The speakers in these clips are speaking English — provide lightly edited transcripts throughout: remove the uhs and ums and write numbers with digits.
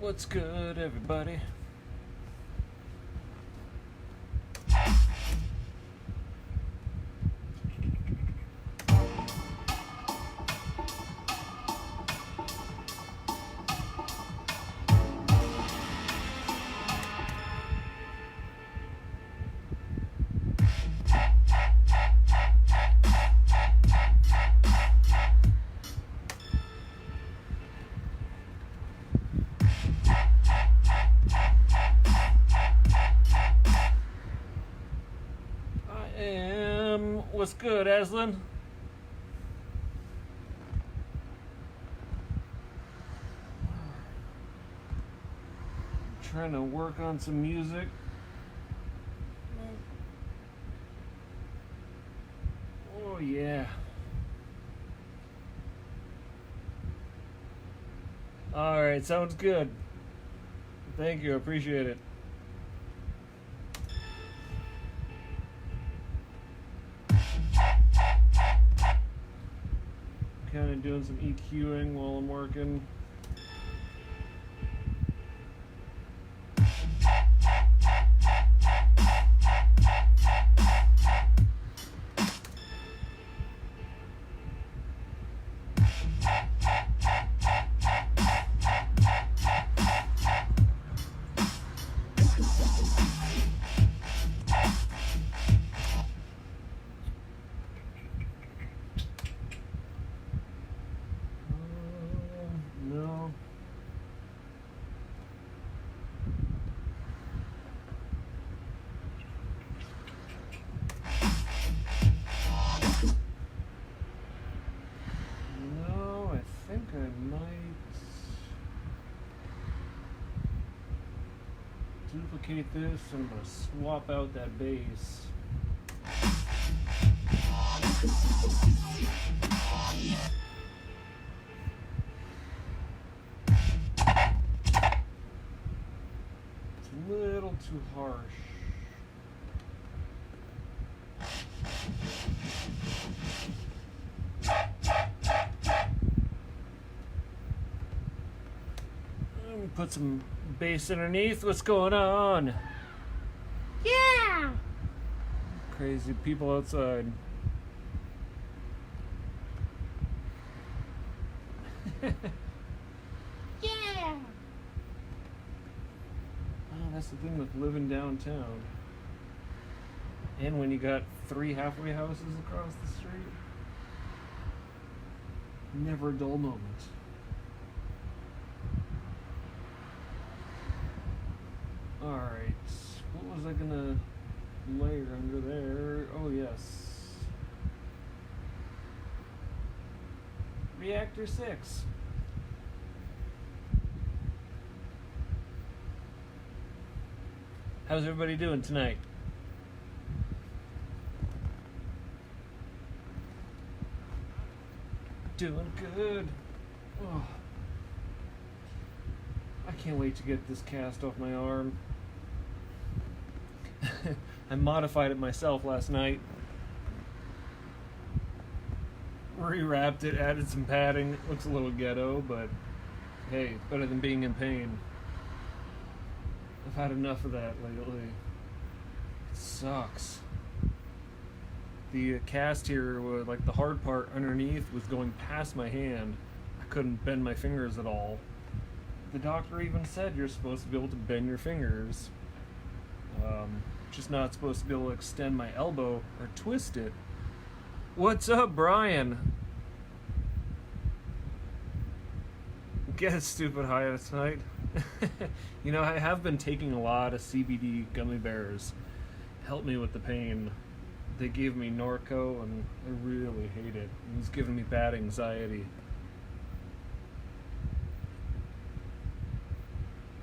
What's good, everybody? What's good, Aslan? Trying to work on some music. Oh yeah. Alright, sounds good. Thank you, appreciate it. Kind of doing some EQing while I'm working. No. No, I think I might duplicate this and I'm going to swap out that bass. It's a little too harsh. Let me put some bass underneath. What's going on? Yeah! Crazy people outside. Yeah! Oh, that's the thing with living downtown. And when you got 3 halfway houses across the street. Never a dull moment. Alright, what was I gonna layer under there? Oh yes. Reactor 6. How's everybody doing tonight? Doing good. Oh. I can't wait to get this cast off my arm. I modified it myself last night. Rewrapped it, added some padding. It looks a little ghetto, but hey, it's better than being in pain. I've had enough of that lately. It sucks. The cast here, like the hard part underneath, was going past my hand. I couldn't bend my fingers at all. The doctor even said you're supposed to be able to bend your fingers. Just not supposed to be able to extend my elbow or twist it. What's up, Brian? Get stupid high tonight. You know, I have been taking a lot of CBD gummy bears. Help me with the pain. They gave me Norco and I really hate it. It's giving me bad anxiety.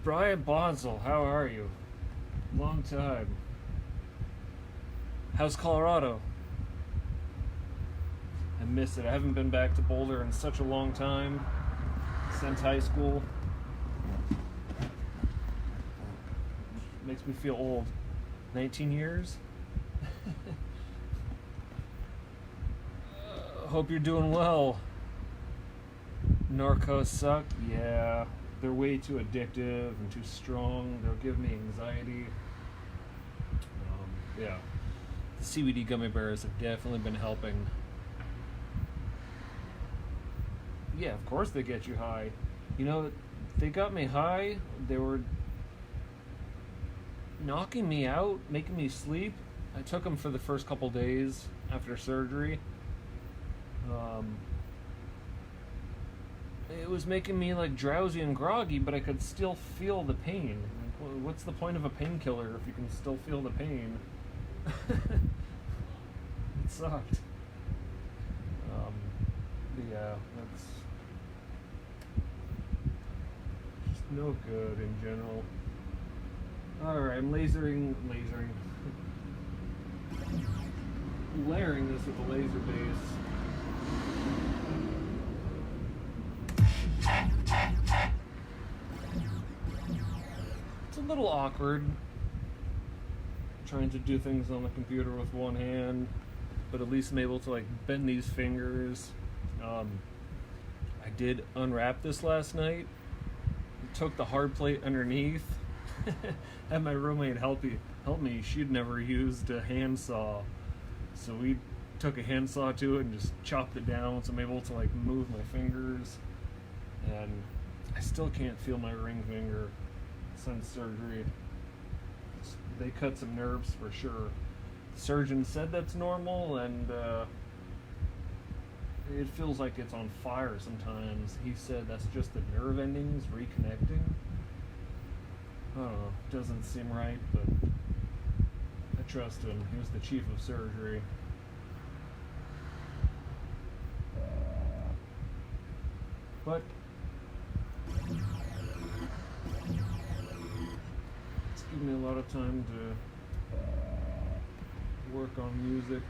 Brian Bonsall, how are you? Long time. How's Colorado? I miss it. I haven't been back to Boulder in such a long time. Since high school. Makes me feel old. 19 years? Hope you're doing well. Norco sucked? Yeah. they're way too addictive and too strong. They'll give me anxiety. Yeah, the CBD gummy bears have definitely been helping. Yeah, of course they get you high. You know, they got me high. They were knocking me out, making me sleep. I took them for the first couple days after surgery. It was making me like drowsy and groggy, but I could still feel the pain. Like, what's the point of a painkiller if you can still feel the pain? It sucked. But yeah, that's just no good in general. Alright, I'm layering this with a laser base. It's a little awkward trying to do things on the computer with one hand, but at least I'm able to like bend these fingers. I did unwrap this last night. Took the hard plate underneath. Had my roommate help me. She'd never used a handsaw, so we took a handsaw to it and just chopped it down, so I'm able to like move my fingers. And I still can't feel my ring finger since surgery. They cut some nerves for sure. The surgeon said that's normal, and it feels like it's on fire sometimes. He said that's just the nerve endings reconnecting. I don't know, doesn't seem right, but I trust him. He was the chief of surgery. But it's given me a lot of time to work on music.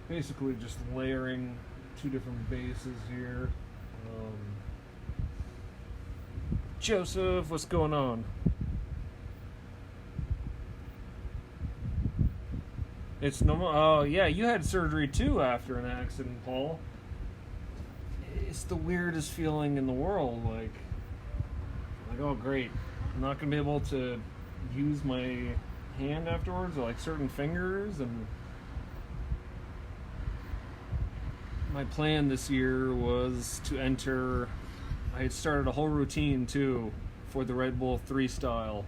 Basically just layering two different bases here. Joseph, what's going on? It's normal. Oh yeah, you had surgery too after an accident, Paul. It's the weirdest feeling in the world. Like oh great, I'm not gonna be able to use my hand afterwards, or like certain fingers. And my plan this year was to enter. I had started a whole routine too for the Red Bull 3 style.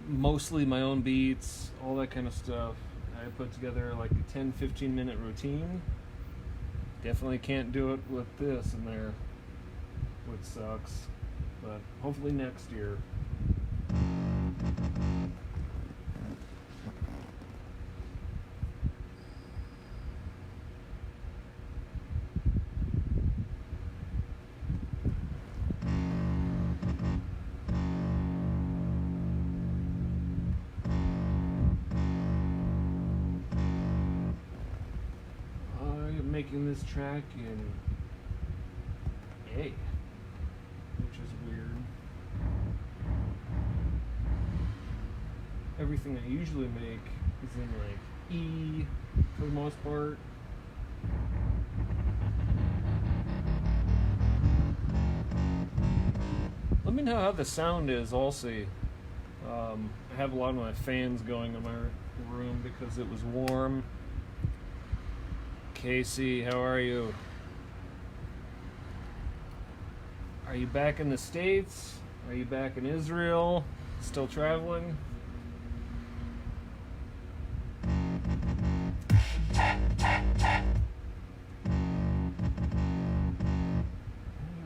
Mostly my own beats, all that kind of stuff. I put together like a 10-15 minute routine. Definitely can't do it with this in there, which sucks. But hopefully next year. Making this track in A, which is weird. Everything I usually make is in like E for the most part. Let me know how the sound is also. I have a lot of my fans going in my room because it was warm. Casey, how are you? Are you back in the States? Are you back in Israel? Still traveling? There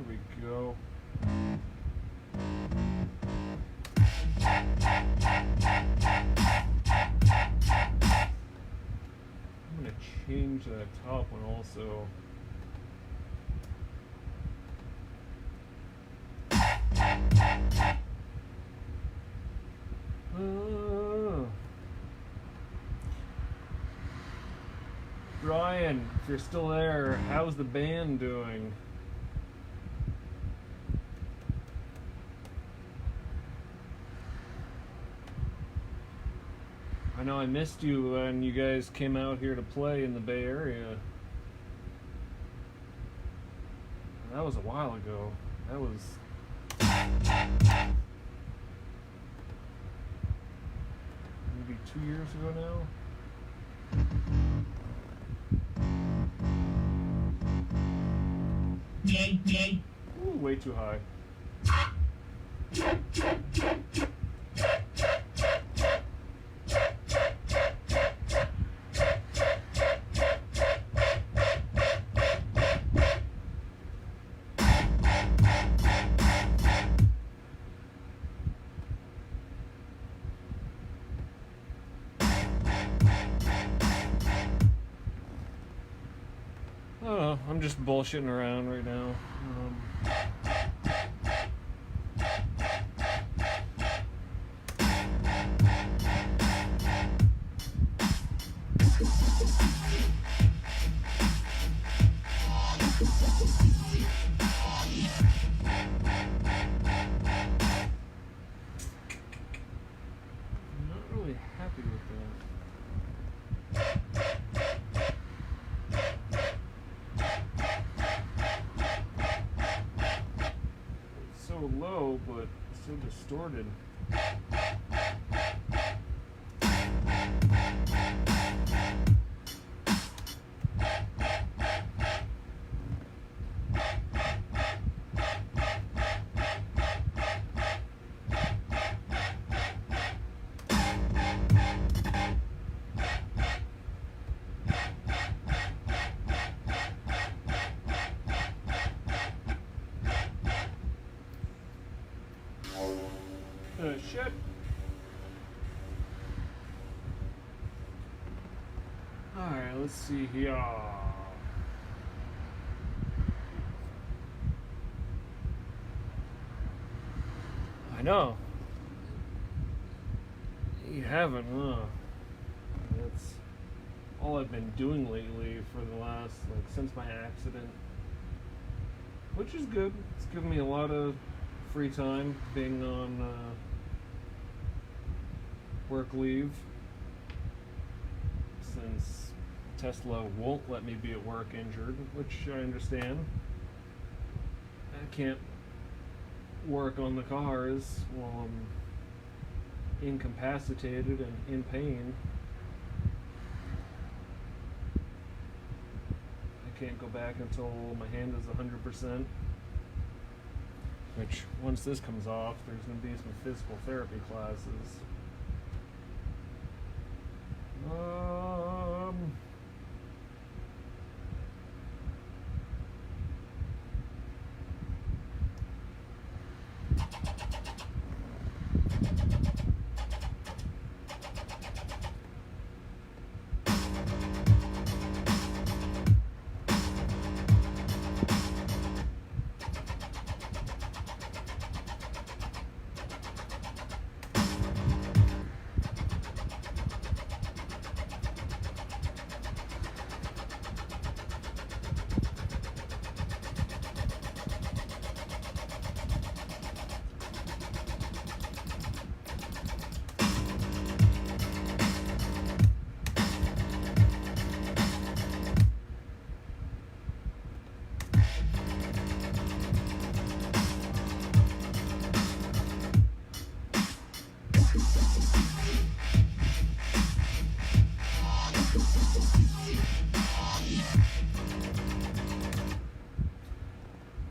we go. Change that top one also. If you're still there, how's the band doing? I know I missed you when you guys came out here to play in the Bay Area. That was a while ago. That was... maybe 2 years ago now? Ooh, way too high. Oh, I'm just bullshitting around right now. I'm not really happy with that. So low, but so distorted. Shit. Alright, let's see here. I know. You haven't, huh? That's all I've been doing lately for the last, since my accident. Which is good. It's given me a lot of free time being on work leave, since Tesla won't let me be at work injured, which I understand. I can't work on the cars while I'm incapacitated and in pain. I can't go back until my hand is 100%. Which, once this comes off, there's going to be some physical therapy classes.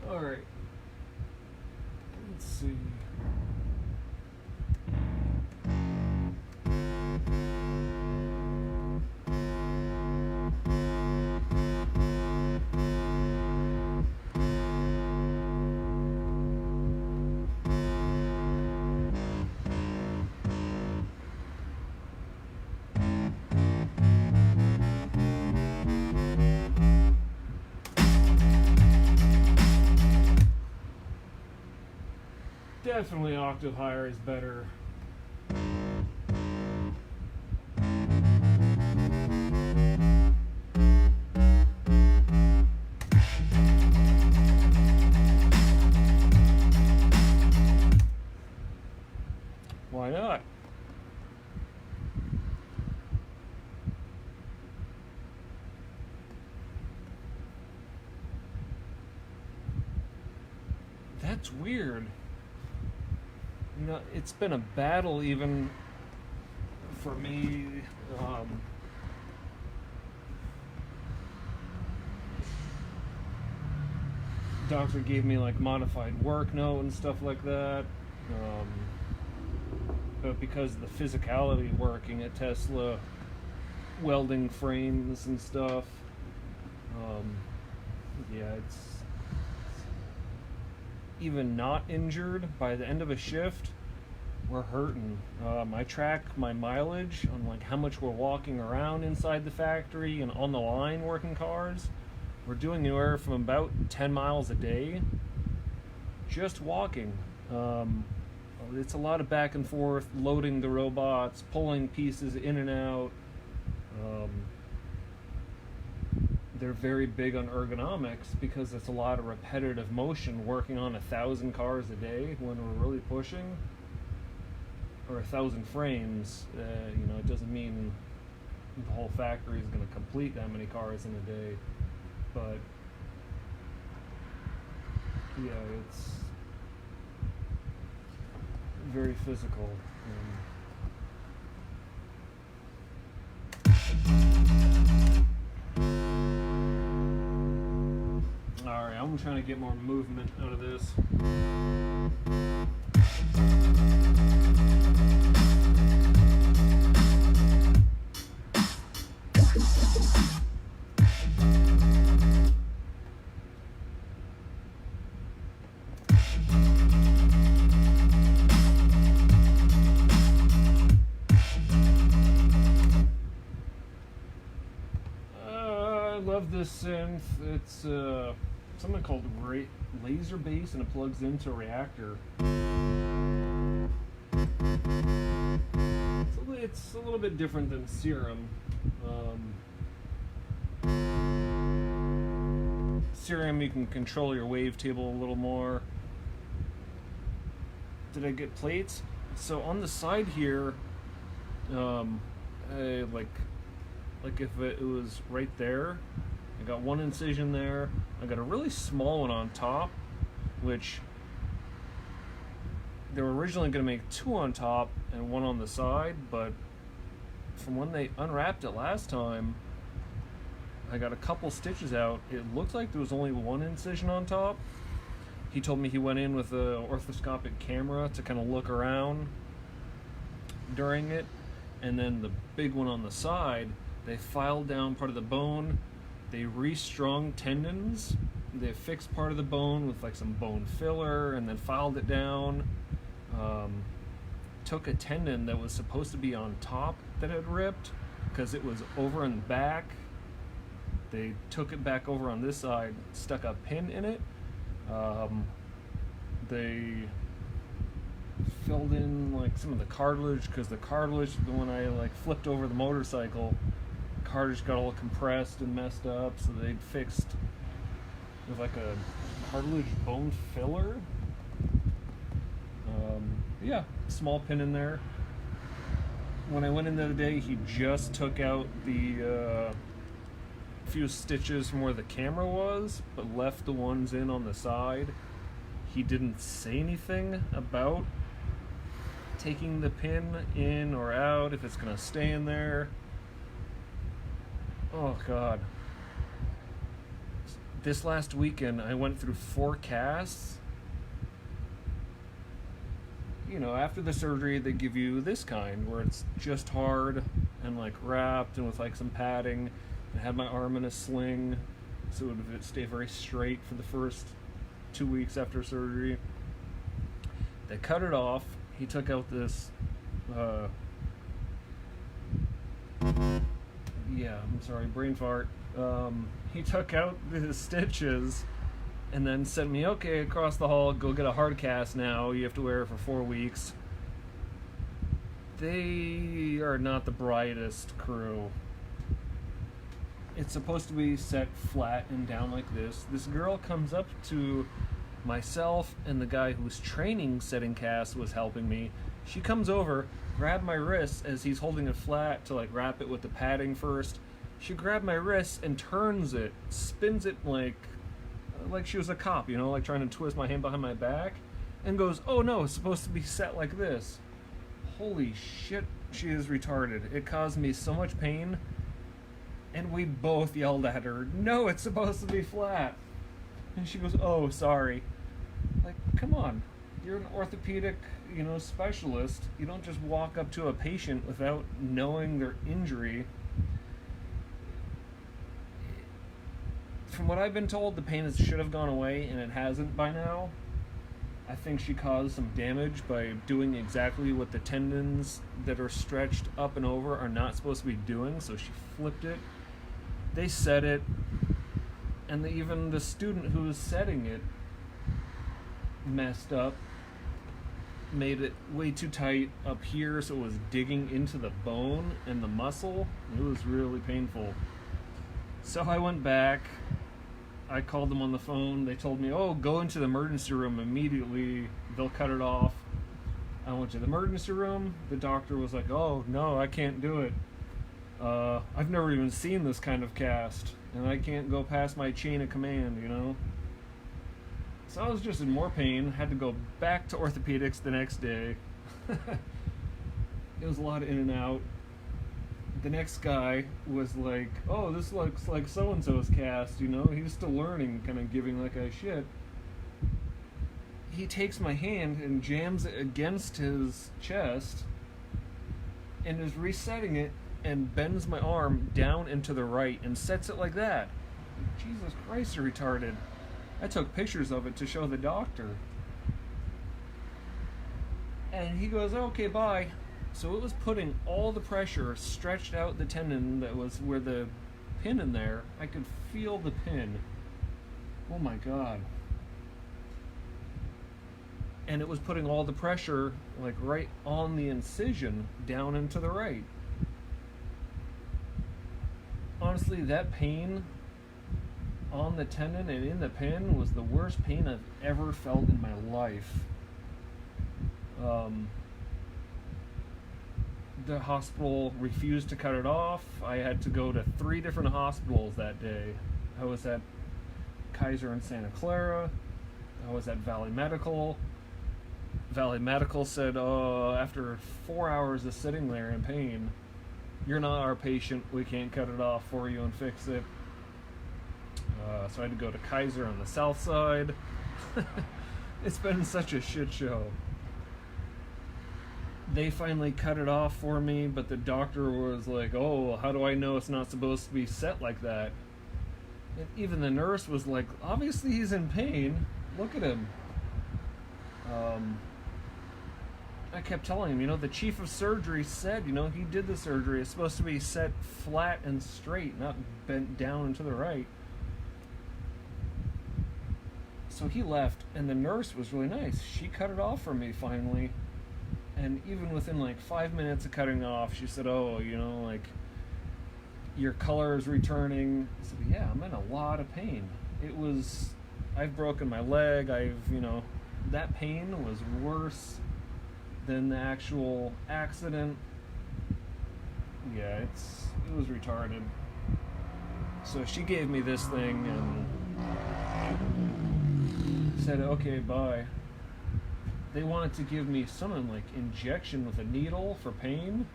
Alright. Let's see. Definitely octave higher is better. That's weird. You know, it's been a battle even for me. Doctor gave me like modified work note and stuff like that. But because of the physicality working at Tesla, welding frames and stuff, yeah, it's even not injured by the end of a shift, we're hurting. I track my mileage on like how much we're walking around inside the factory and on the line working cars. We're doing anywhere from about 10 miles a day just walking. It's a lot of back and forth, loading the robots, pulling pieces in and out. They're very big on ergonomics because it's a lot of repetitive motion, working on 1,000 cars a day when we're really pushing, or 1,000 frames. It doesn't mean the whole factory is going to complete that many cars in a day, but yeah, it's very physical. Alright, I'm trying to get more movement out of this. I love this synth. It's something called laser bass, and it plugs into a reactor. It's a little bit different than Serum. Serum, you can control your wavetable a little more. Did I get plates? So on the side here, like if it was right there, I got one incision there. I got a really small one on top, which they were originally going to make two on top and one on the side, but from when they unwrapped it last time, I got a couple stitches out. It looked like there was only one incision on top. He told me he went in with an orthoscopic camera to kind of look around during it, and then the big one on the side, they filed down part of the bone. They restrung tendons. They fixed part of the bone with like some bone filler and then filed it down. Took a tendon that was supposed to be on top that had ripped because it was over in the back. They took it back over on this side, stuck a pin in it. They filled in like some of the cartilage because the cartilage, when I like flipped over the motorcycle, cartilage got all compressed and messed up, so they fixed with like a cartilage bone filler. Yeah, small pin in there. When I went in the other day, he just took out the few stitches from where the camera was, but left the ones in on the side. He didn't say anything about taking the pin in or out, if it's gonna stay in there. Oh God. This last weekend I went through 4 casts. You know, after the surgery they give you this kind where it's just hard and like wrapped and with like some padding. I had my arm in a sling so it would stay very straight for the first 2 weeks after surgery. They cut it off. He took out this yeah, I'm sorry, brain fart. He took out the stitches and then sent me, okay, across the hall, go get a hard cast now. You have to wear it for 4 weeks. They are not the brightest crew. It's supposed to be set flat and down like this. This girl comes up to myself and the guy who's training setting casts was helping me. She comes over, grabbed my wrist as he's holding it flat to like wrap it with the padding first. She grabbed my wrist and turns it, spins it like like she was a cop, you know, like trying to twist my hand behind my back, and goes, "Oh no, it's supposed to be set like this." Holy shit, she is retarded. It caused me so much pain, and we both yelled at her, "No, it's supposed to be flat." And she goes, "Oh, sorry." Like, come on. You're an orthopedic, you know, specialist. You don't just walk up to a patient without knowing their injury. From what I've been told, the pain should have gone away, and it hasn't by now. I think she caused some damage by doing exactly what the tendons that are stretched up and over are not supposed to be doing, so she flipped it. They set it, and even the student who was setting it messed up, made it way too tight up here, so it was digging into the bone and the muscle. It was really painful. So I went back, I called them on the phone. They told me, "Oh, go into the emergency room immediately, they'll cut it off." I went to the emergency room. The doctor was like, "Oh no, I can't do it. I've never even seen this kind of cast, and I can't go past my chain of command, you know." So I was just in more pain, had to go back to orthopedics the next day. It was a lot of in and out. The next guy was like, "Oh, this looks like so-and-so's cast," you know, he was still learning, kind of giving like a shit. He takes my hand and jams it against his chest and is resetting it and bends my arm down and to the right and sets it like that. Jesus Christ, you're retarded. I took pictures of it to show the doctor. And he goes, "Okay, bye." So it was putting all the pressure, stretched out the tendon that was where the pin in there. I could feel the pin. Oh my God. And it was putting all the pressure like right on the incision down and to the right. Honestly, that pain on the tendon and in the pin was the worst pain I've ever felt in my life. The hospital refused to cut it off. I had to go to 3 different hospitals that day. I was at Kaiser in Santa Clara. I was at Valley Medical. Valley Medical said, "Oh, after 4 hours of sitting there in pain, you're not our patient. We can't cut it off for you and fix it." So I had to go to Kaiser on the south side. It's been such a shit show. They finally cut it off for me, but the doctor was like, "Oh, how do I know it's not supposed to be set like that?" And even the nurse was like, "Obviously he's in pain. Look at him." I kept telling him, you know, the chief of surgery said, you know, he did the surgery. It's supposed to be set flat and straight, not bent down and to the right. So he left, and the nurse was really nice. She cut it off for me finally. And even within like 5 minutes of cutting it off, she said, "Oh, you know, like, your color is returning." I said, "Yeah, I'm in a lot of pain." I've broken my leg. That pain was worse than the actual accident. Yeah, it was retarded. So she gave me this thing and said, "Okay, bye." They wanted to give me some like injection with a needle for pain.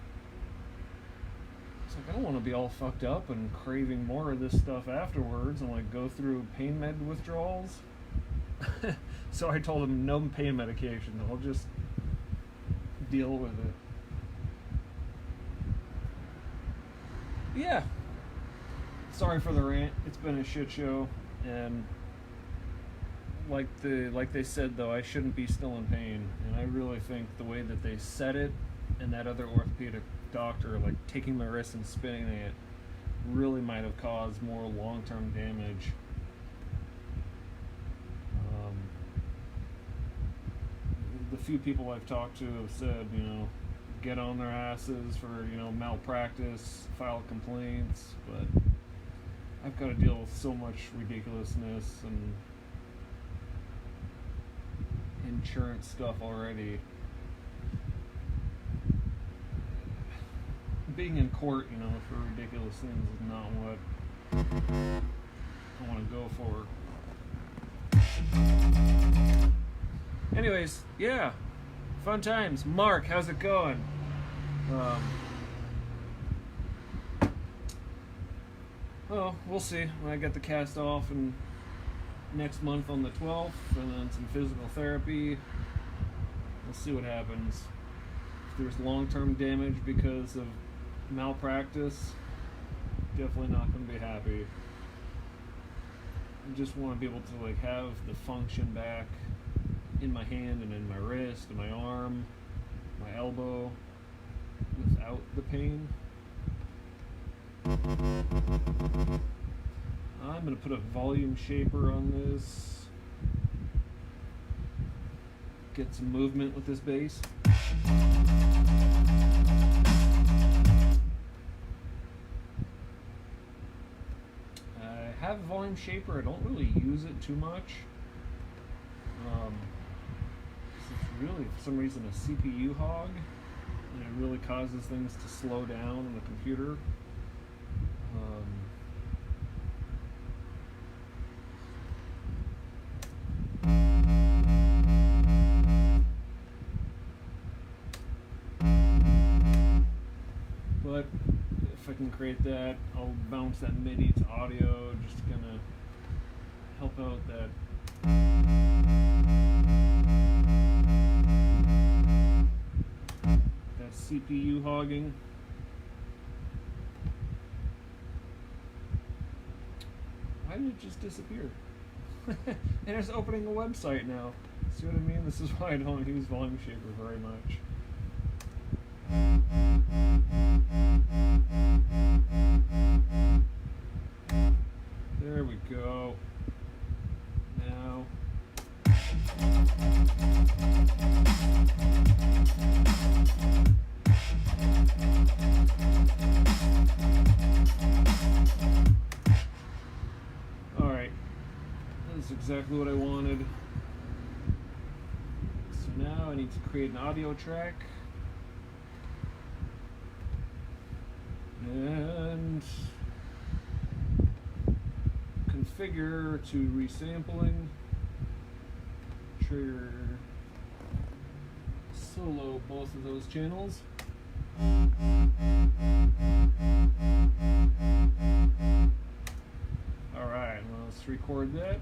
It's like, I don't want to be all fucked up and craving more of this stuff afterwards and like go through pain med withdrawals. So I told them no pain medication. I'll just deal with it. Yeah. Sorry for the rant. It's been a shit show, and like they said though, I shouldn't be still in pain, and I really think the way that they said it and that other orthopedic doctor like taking my wrist and spinning it really might have caused more long-term damage. The few people I've talked to have said, you know, get on their asses for, you know, malpractice, file complaints, but I've got to deal with so much ridiculousness and insurance stuff already. Being in court, you know, for ridiculous things is not what I want to go for. Anyways, yeah, fun times. Mark, how's it going? Well, we'll see when I get the cast off and next month on the 12th, and then some physical therapy. We'll see what happens. If there's long-term damage because of malpractice, definitely not going to be happy. I just want to be able to like have the function back in my hand and in my wrist and my arm, my elbow, without the pain. I'm going to put a volume shaper on this. Get some movement with this bass. I have a volume shaper. I don't really use it too much. It's really, for some reason, a CPU hog, and it really causes things to slow down on the computer. But if I can create that, I'll bounce that MIDI to audio, just to kind of help out that CPU hogging. Why did it just disappear? And it's opening a website now. See what I mean? This is why I don't use Volume Shaper very much. There we go. Now. Alright. That's exactly what I wanted. So now I need to create an audio track. And configure to resampling, trigger solo both of those channels. Alright, well, let's record that.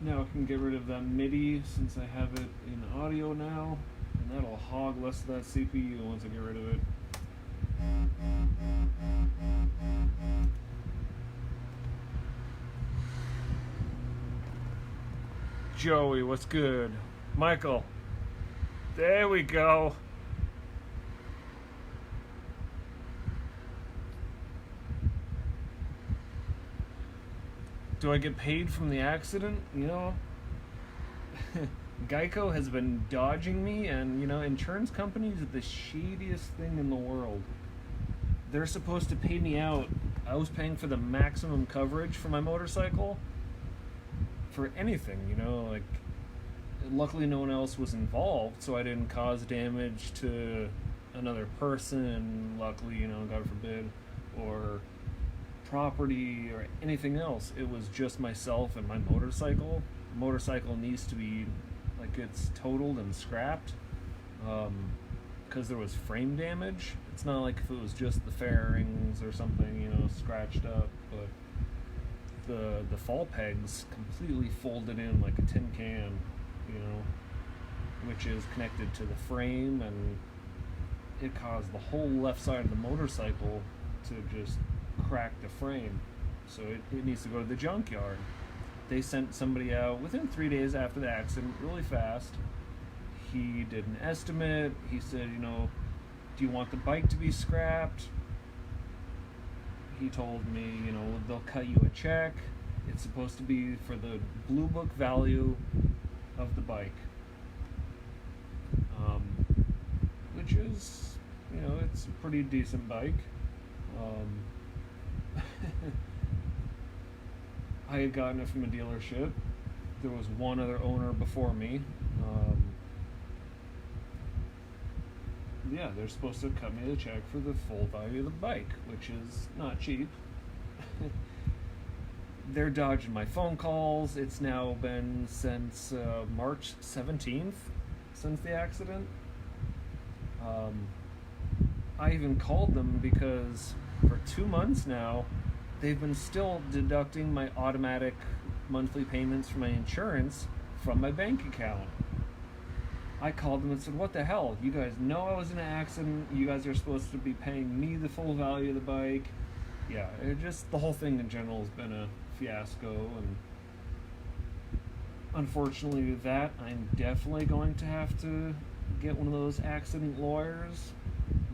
Now I can get rid of that MIDI since I have it in audio now, and that'll hog less of that CPU once I get rid of it. Joey, what's good? Michael, there we go. Do I get paid from the accident? You know, Geico has been dodging me, and, you know, insurance companies are the shadiest thing in the world. They're supposed to pay me out. I was paying for the maximum coverage for my motorcycle for anything, you know, like, luckily no one else was involved, so I didn't cause damage to another person, luckily, you know, God forbid, or property or anything else. It was just myself and my motorcycle. Motorcycle needs to be, like, it's totaled and scrapped because there was frame damage. It's not like if it was just the fairings or something, you know, scratched up, but the fall pegs completely folded in like a tin can, you know, which is connected to the frame, and it caused the whole left side of the motorcycle to just crack the frame. So it needs to go to the junkyard. They sent somebody out within 3 days after the accident, really fast. He did an estimate. He said, you know, do you want the bike to be scrapped? He told me, you know, they'll cut you a check. It's supposed to be for the Blue Book value of the bike, which is, you know, it's a pretty decent bike. I had gotten it from a dealership. There was one other owner before me. yeah, they're supposed to cut me the check for the full value of the bike, which is not cheap. They're dodging my phone calls. It's now been since March 17th since the accident. I even called them because for 2 months now, they've been still deducting my automatic monthly payments for my insurance from my bank account. I called them and said, what the hell? You guys know I was in an accident. You guys are supposed to be paying me the full value of the bike. Yeah, it just, the whole thing in general has been a fiasco, and unfortunately with that, I'm definitely going to have to get one of those accident lawyers,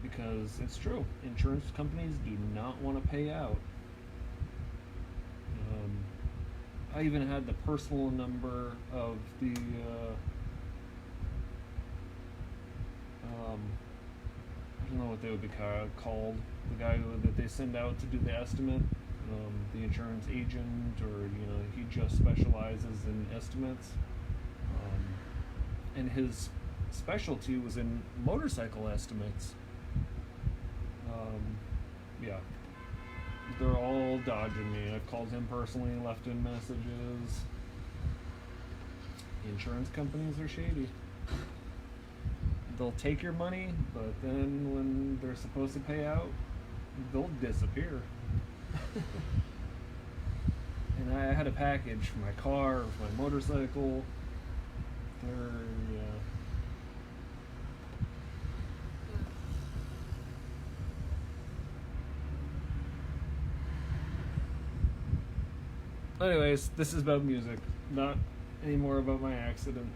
because it's true, insurance companies do not want to pay out. I even had the personal number of the I don't know what they would be called, the guy that they send out to do the estimate, the insurance agent, or he just specializes in estimates, and his specialty was in motorcycle estimates. Yeah, they're all dodging me. I've called him personally, left him messages. The insurance companies are shady. They'll take your money, but then when they're supposed to pay out, they'll disappear. And I had a package for my car, for my motorcycle. Anyways, this is about music, not anymore about my accident.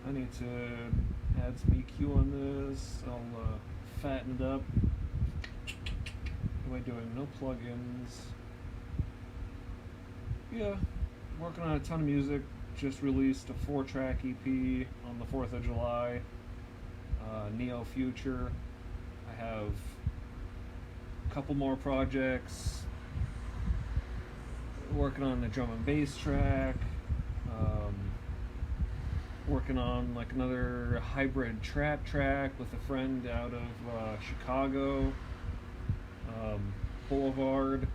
I need to add some EQ on this. I'll fatten it up. What am I doing? No plugins. Yeah, working on a ton of music. Just released a 4-track EP on the 4th of July. Neo Future. I have a couple more projects. Working on the drum and bass track. Working on like another hybrid trap track with a friend out of Chicago. Boulevard.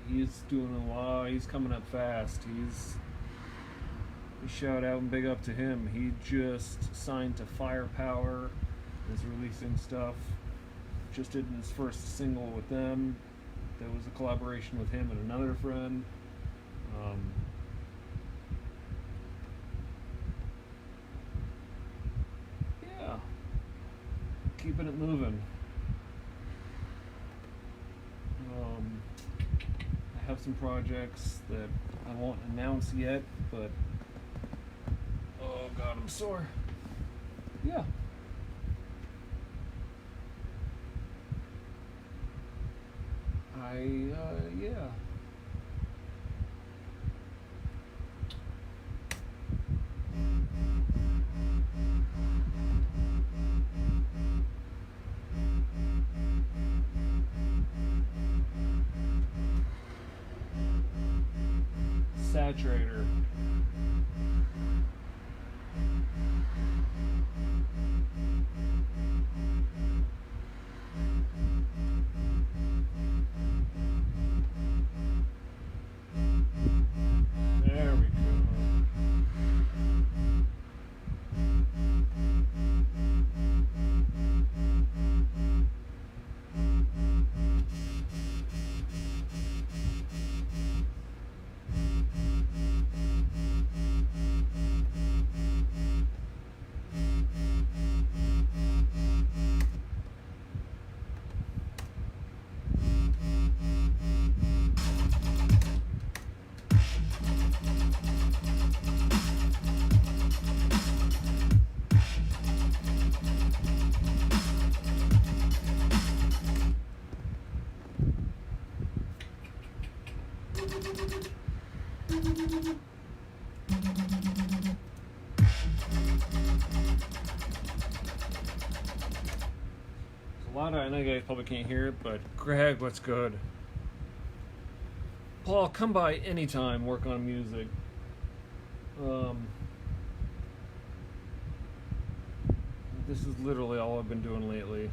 He's doing a lot. He's coming up fast. Shout out and big up to him. He just signed to Firepower. Is releasing stuff. Just did his first single with them. There was a collaboration with him and another friend. Yeah, keeping it moving. I have some projects that I won't announce yet, but oh god, I'm sore. Yeah. Yeah. Saturator. There we go. I know you guys probably can't hear it, but Greg, what's good? Paul, come by anytime, work on music. This is literally all I've been doing lately.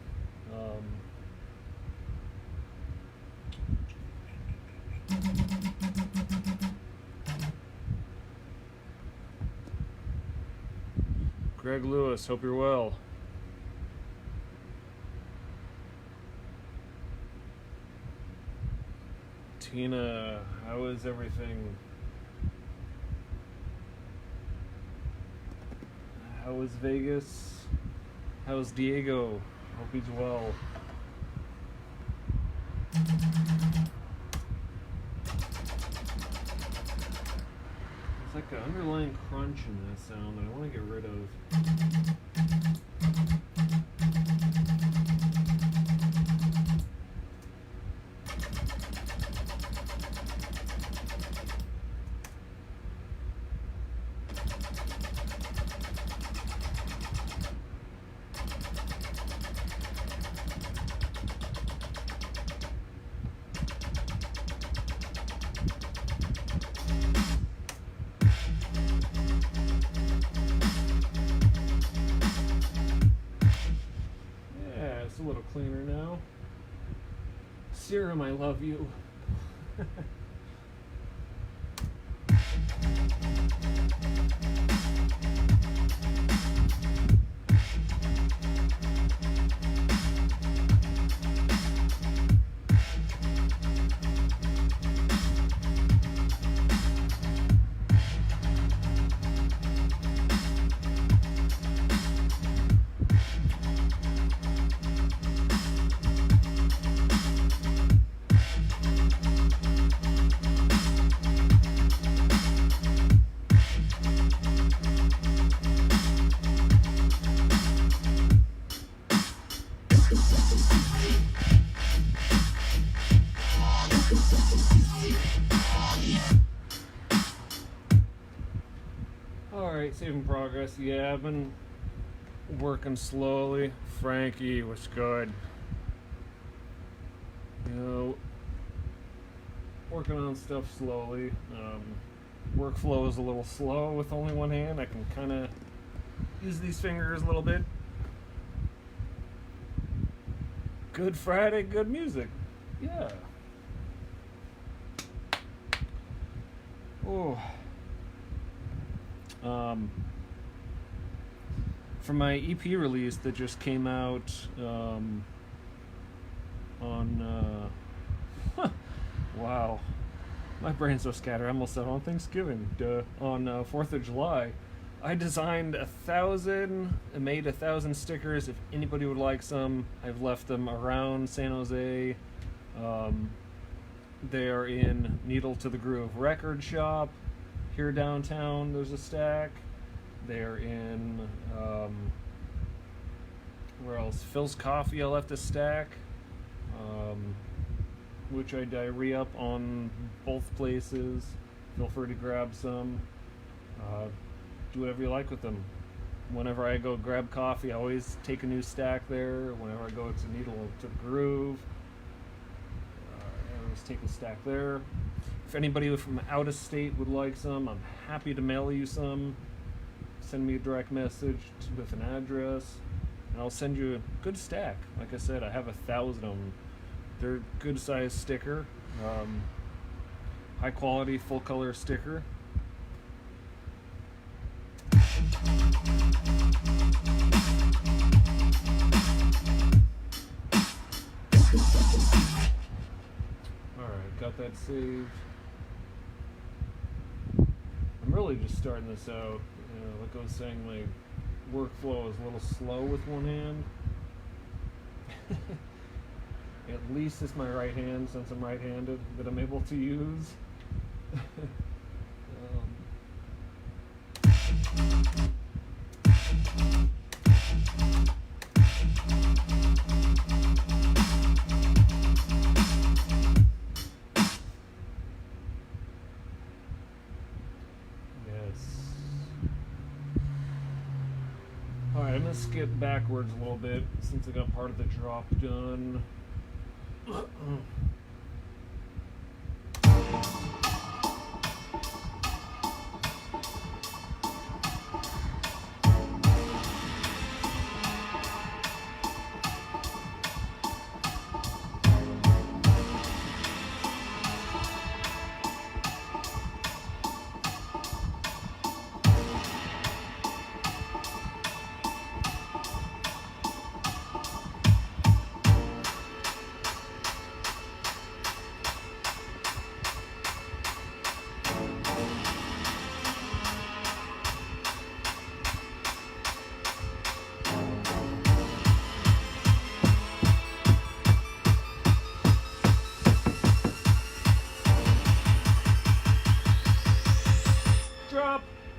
Greg Lewis, hope you're well. Tina, how is everything? How is Vegas? How's Diego? Hope he's well. There's like an underlying crunch in that sound that I want to get rid of. A little cleaner now. Serum, I love you. Alright, saving progress. Yeah, I've been working slowly. Frankie, what's good? You know, working on stuff slowly. Workflow is a little slow with only one hand. I can kind of use these fingers a little bit. Good Friday, good music. Yeah. Oh. For my EP release that just came out on wow, my brain's so scattered. I almost said on Thanksgiving. On 4th of July, I designed 1,000 and made 1,000 stickers. If anybody would like some, I've left them around San Jose. They are in Needle to the Groove record shop here downtown. There's a stack. They're in where else? Phil's Coffee. I left a stack, which I re-up on both places. Feel free to grab some. Do whatever you like with them. Whenever I go grab coffee, I always take a new stack there. Whenever I go to Needle to the Groove, I always take a stack there. If anybody from out of state would like some, I'm happy to mail you some. Send me a direct message with an address, and I'll send you a good stack. Like I said, I have 1,000 of them. They're good size sticker, high quality, full color sticker. Alright, got that saved. I'm really just starting this out. Like I was saying, my workflow is a little slow with one hand. At least it's my right hand, since I'm right-handed, that I'm able to use. Alright, I'm going to skip backwards a little bit since I got part of the drop done.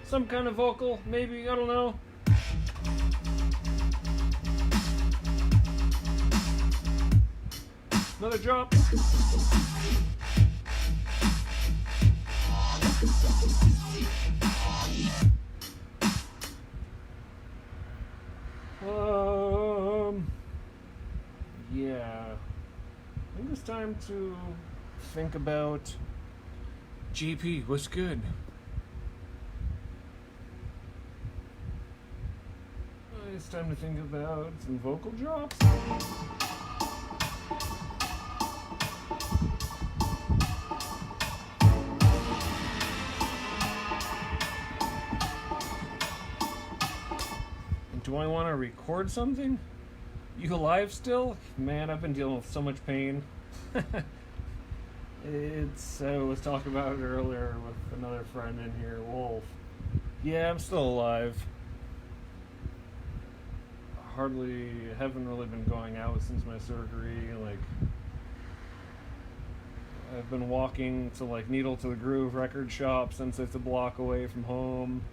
Some kind of vocal, maybe, I don't know. Another drop. Yeah. I think it's time to think about GP, what's good? It's time to think about some vocal drops. Do I want to record something? You alive still? Man, I've been dealing with so much pain. I was talking about it earlier with another friend in here, Wolf. Yeah, I'm still alive. Haven't really been going out since my surgery. Like, I've been walking to like Needle to the Groove record shop since it's a block away from home.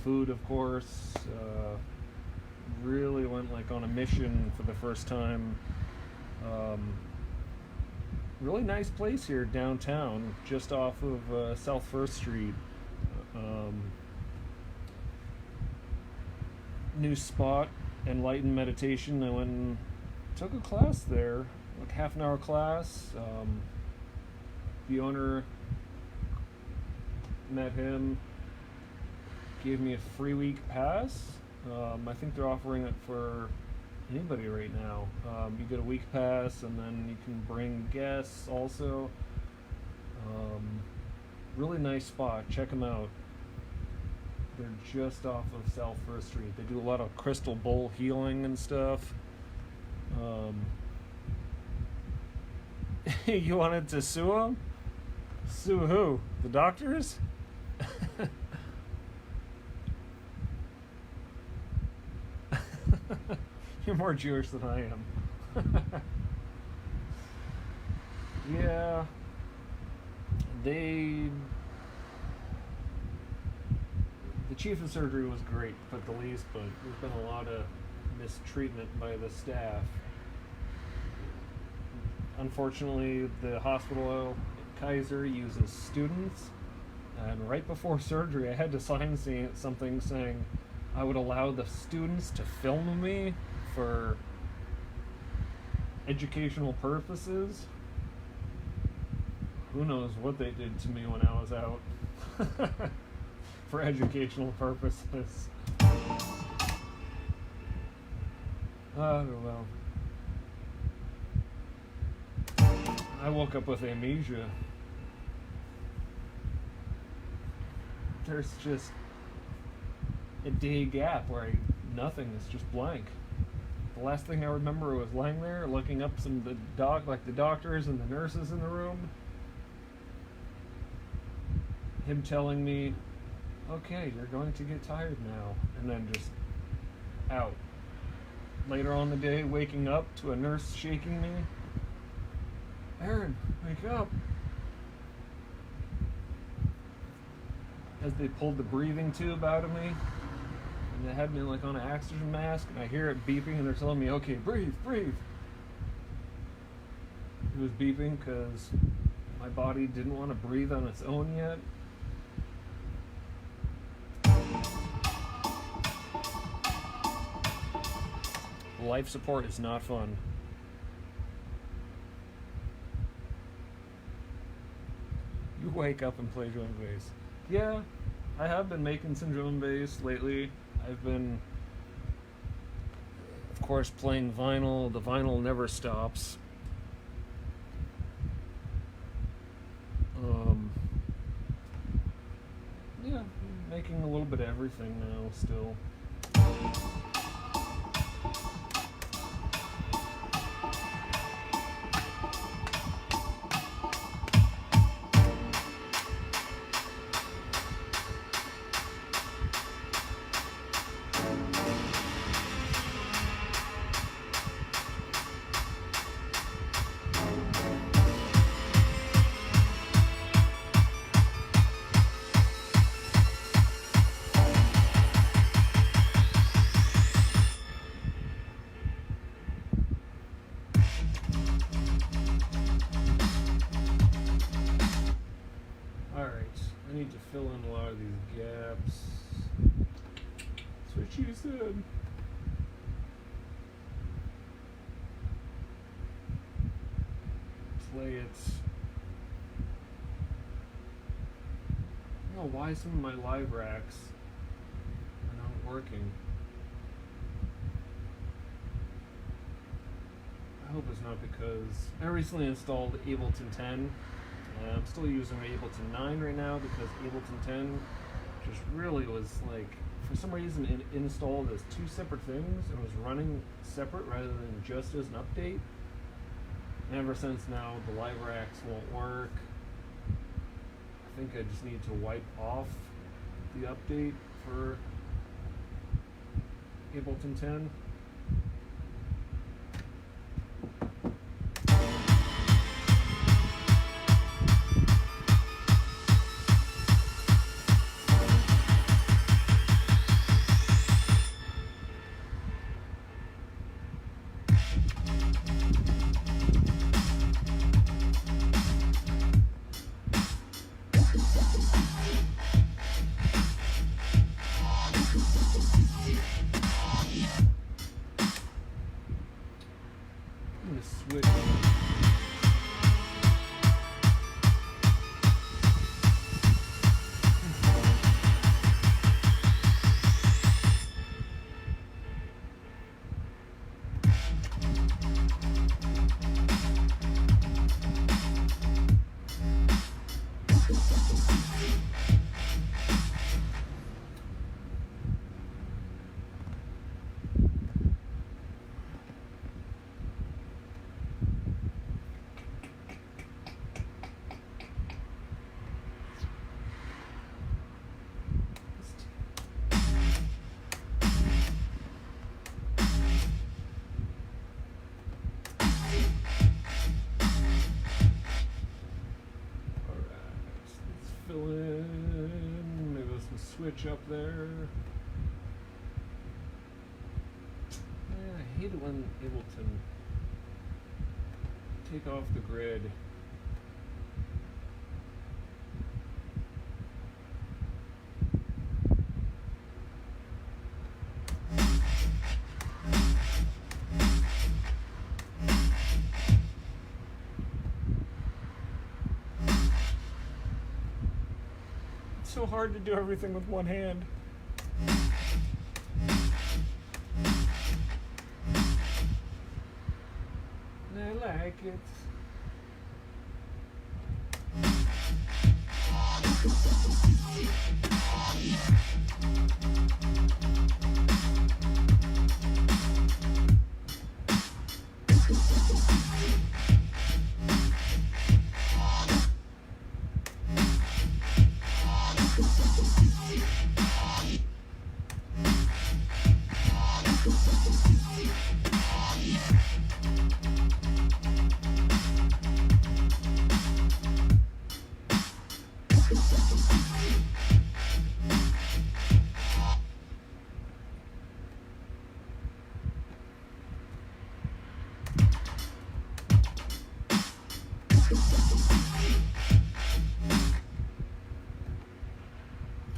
Food, of course. Really went like on a mission for the first time. Really nice place here downtown, just off of South 1st Street. New spot, Enlightened Meditation. I went and took a class there, like half an hour class. The owner, met him, gave me a free week pass. I think they're offering it for anybody right now. You get a week pass, and then you can bring guests also. Really nice spot. Check them out. They're just off of South 1st Street. They do a lot of crystal bowl healing and stuff. You wanted to sue them? Sue who? The doctors? You're more Jewish than I am. Yeah. The chief of surgery was great, to put the least, but there's been a lot of mistreatment by the staff. Unfortunately, the hospital at Kaiser uses students, and right before surgery I had to sign something saying I would allow the students to film me for educational purposes. Who knows what they did to me when I was out. For educational purposes. I don't know. I woke up with amnesia. There's just a day gap where nothing is just blank. The last thing I remember was lying there looking up the doctors and the nurses in the room. Him telling me, okay, you're going to get tired now, and then just out. Later on the day, waking up to a nurse shaking me. Aaron, wake up. As they pulled the breathing tube out of me, and they had me like on an oxygen mask, and I hear it beeping, and they're telling me, okay, breathe, breathe. It was beeping because my body didn't want to breathe on its own yet. Life support is not fun. You wake up and play drum and bass. Yeah, I have been making some drum and bass lately. I've been, of course, playing vinyl. The vinyl never stops. Yeah, making a little bit of everything now still. need to fill in a lot of these gaps. That's what she said. Play it. I don't know why some of my live racks are not working. I hope it's not because I recently installed Ableton 10. I'm still using Ableton 9 right now because Ableton 10 just really was like, for some reason it installed as two separate things and was running separate rather than just as an update. And ever since now, the live racks won't work. I think I just need to wipe off the update for Ableton 10. Switch. Switch up there. Yeah, I hate it when Ableton take off the grid. It's so hard to do everything with one hand. I like it.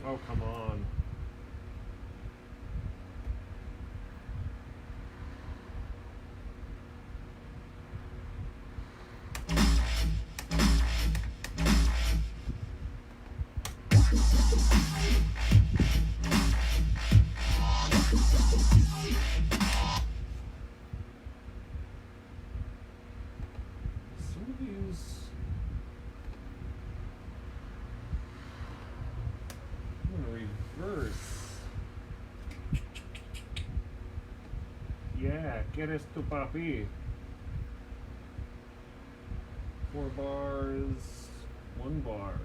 Oh, come on. Some of these... reverse. Yeah, ¿quieres tu papi? 4 bars, 1 bar.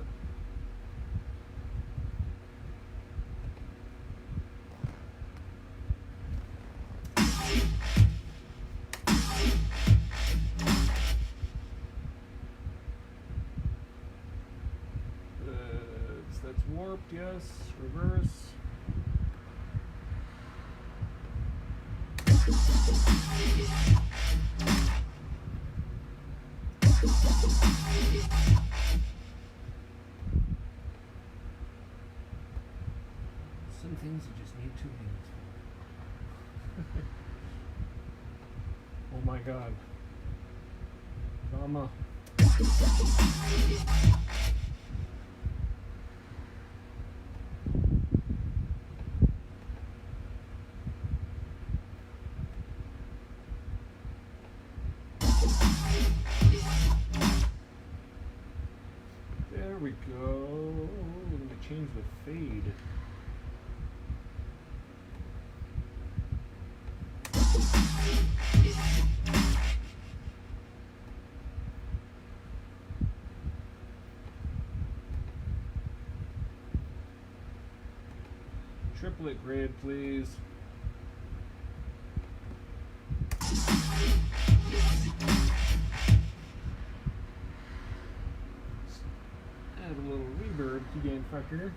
That's warped, yes. Reverse. things you just need 2 hands for. Oh my god. Mama. There we go. Let me change the fade. Triplet grid, please. Add a little reverb, again, fucker.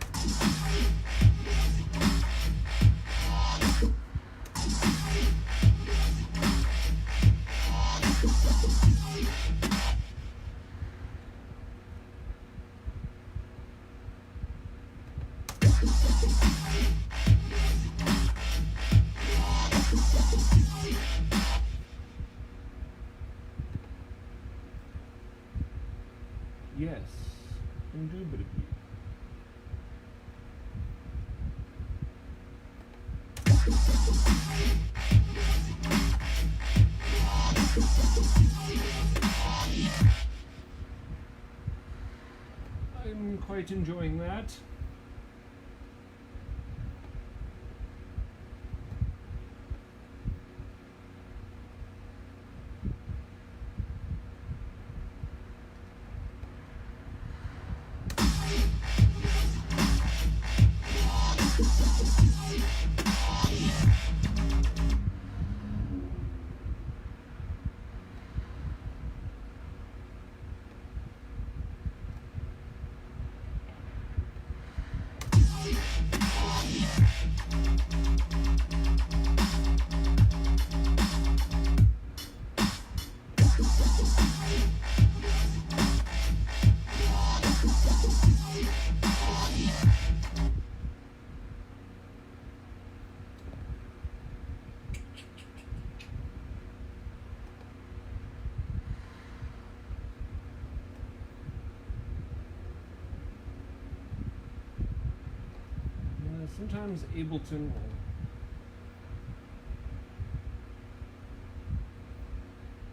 Yes, indubitably. I'm quite enjoying that. Sometimes Ableton will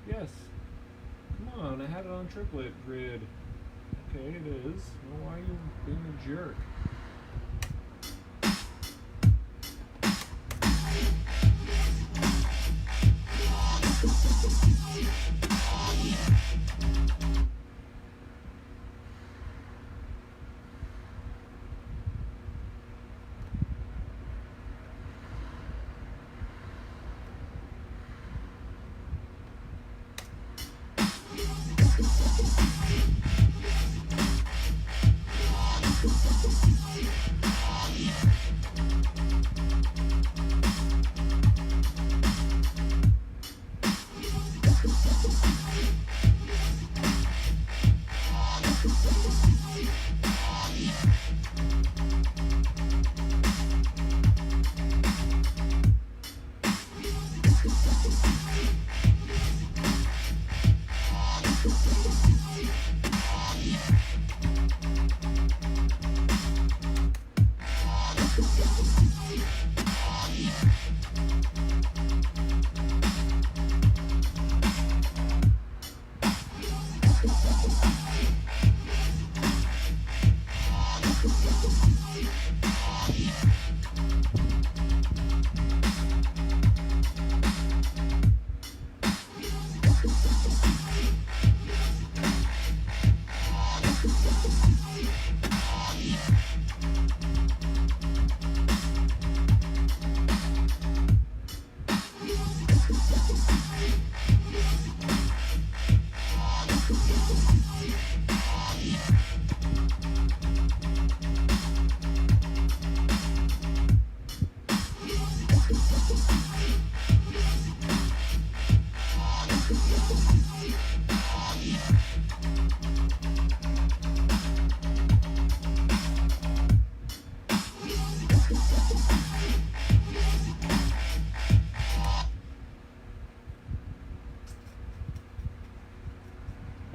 yes. Come on, I had it on triplet grid. Okay, it is. Well, why are you being a jerk?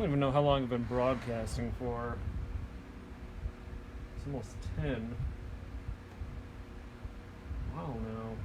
don't even know how long I've been broadcasting for. It's almost 10. Wow, now.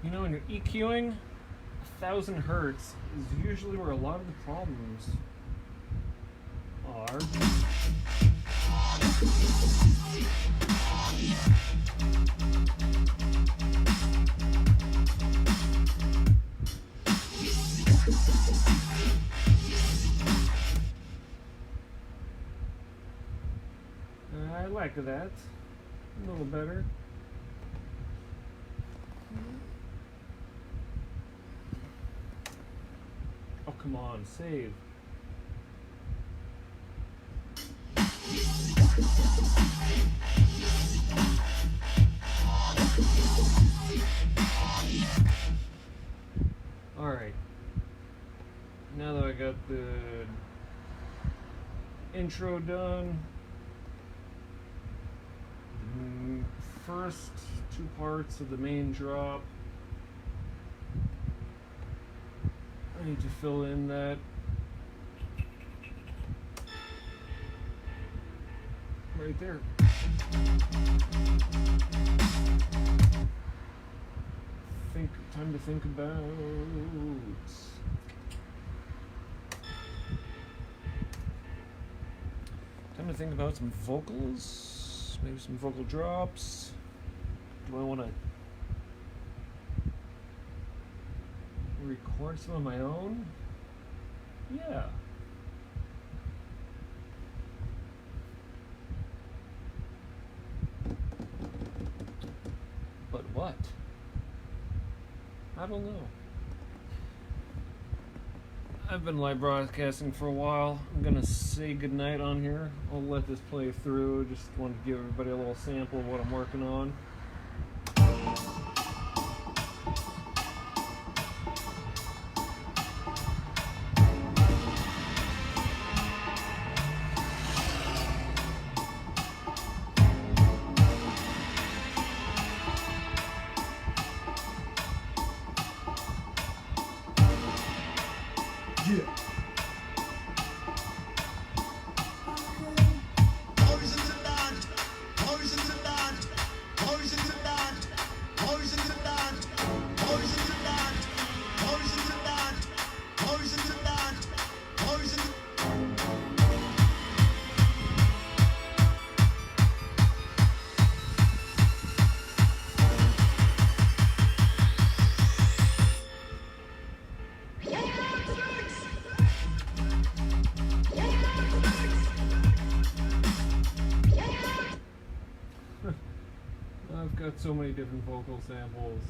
You know, when you're EQing, 1,000 hertz is usually where a lot of the problems are. I like that. A little better. Oh, come on, save. Alright. Now that I got the intro done, the first two parts of the main drop, I need to fill in that right there. Time to think about. Time to think about some vocals, maybe some vocal drops. Do I want to record some of my own? Yeah. But what? I don't know. I've been live broadcasting for a while. I'm gonna say goodnight on here. I'll let this play through. Just wanted to give everybody a little sample of what I'm working on. Yeah. Poison tonight, poison tonight, poison got so many different vocal samples.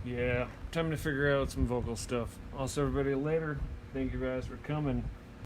Yeah, time to figure out some vocal stuff. I'll see everybody later. Thank you guys for coming.